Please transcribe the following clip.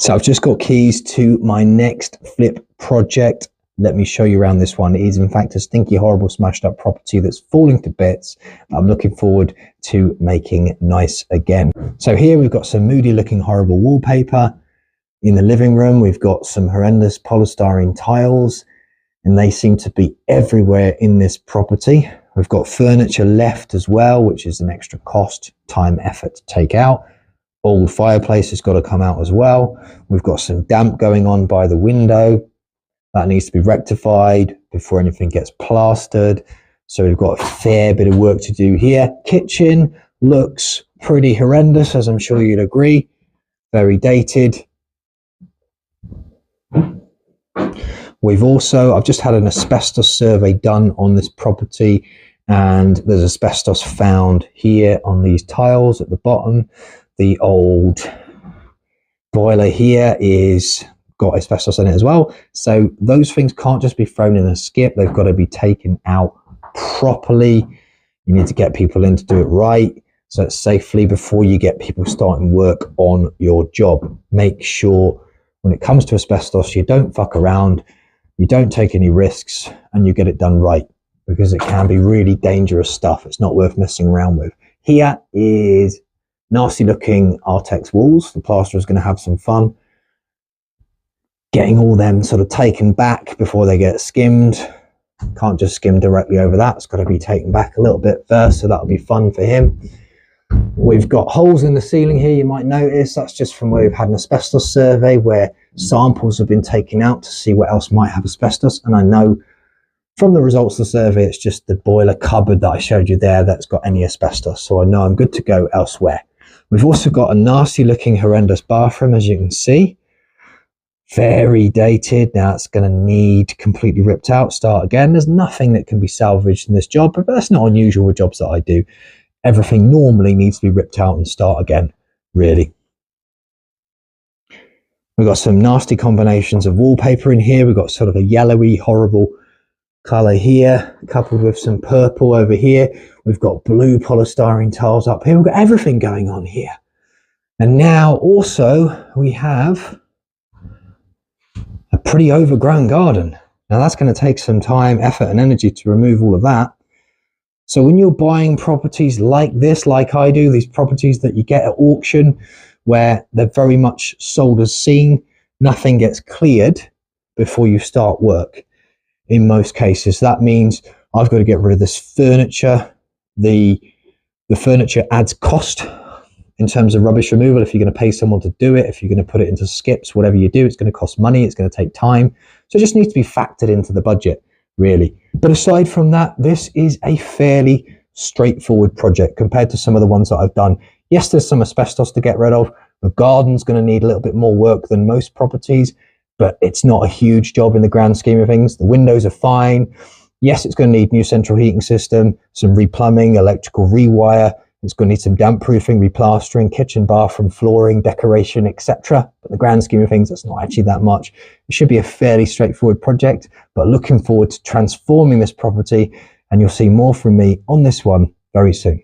So I've just got keys to my next flip project. Let me show you around this one. It is in fact a stinky, horrible, smashed up property that's falling to bits. I'm looking forward to making nice again. So here we've got some moody looking, horrible wallpaper. In the living room, we've got some horrendous polystyrene tiles, and they seem to be everywhere in this property. We've got furniture left as well, which is an extra cost, time, effort to take out. Old fireplace has got to come out as well. We've got some damp going on by the window. That needs to be rectified before anything gets plastered. So we've got a fair bit of work to do here. Kitchen looks pretty horrendous, as I'm sure you'd agree. Very dated. I've just had an asbestos survey done on this property, and there's asbestos found here on these tiles at the bottom. The old boiler here is got asbestos in it as well. So those things can't just be thrown in a skip. They've got to be taken out properly. You need to get people in to do it right, so it's safely before you get people starting work on your job. Make sure when it comes to asbestos, you don't fuck around, you don't take any risks, and you get it done right, because it can be really dangerous stuff. It's not worth messing around with. Here is nasty looking Artex walls. The plasterer is going to have some fun getting all them sort of taken back before they get skimmed. Can't just skim directly over that. It's got to be taken back a little bit first, so that'll be fun for him. We've got holes in the ceiling here, you might notice. That's just from where we've had an asbestos survey where samples have been taken out to see what else might have asbestos. And I know from the results of the survey, it's just the boiler cupboard that I showed you there that's got any asbestos. So I know I'm good to go elsewhere. We've also got a nasty looking, horrendous bathroom, as you can see. Very dated. Now it's going to need completely ripped out, start again. There's nothing that can be salvaged in this job, but that's not unusual with jobs that I do. Everything normally needs to be ripped out and start again, really. We've got some nasty combinations of wallpaper in here. We've got sort of a yellowy, horrible colour here, coupled with some purple over here. We've got blue polystyrene tiles up here. We've got everything going on here. And now also we have a pretty overgrown garden. Now that's going to take some time, effort and energy to remove all of that. So when you're buying properties like this, like I do, these properties that you get at auction where they're very much sold as seen, nothing gets cleared before you start work. In most cases, that means I've got to get rid of this furniture. The furniture adds cost in terms of rubbish removal. If you're going to pay someone to do it, if you're going to put it into skips, whatever you do, it's going to cost money, it's going to take time. So it just needs to be factored into the budget, really. But aside from that, this is a fairly straightforward project compared to some of the ones that I've done. Yes, there's some asbestos to get rid of. The garden's going to need a little bit more work than most properties, but it's not a huge job in the grand scheme of things. The windows are fine. Yes, it's going to need new central heating system, some replumbing, electrical rewire. It's going to need some damp proofing, replastering, kitchen, bathroom, flooring, decoration, etc. But the grand scheme of things, that's not actually that much. It should be a fairly straightforward project, but looking forward to transforming this property, and you'll see more from me on this one very soon.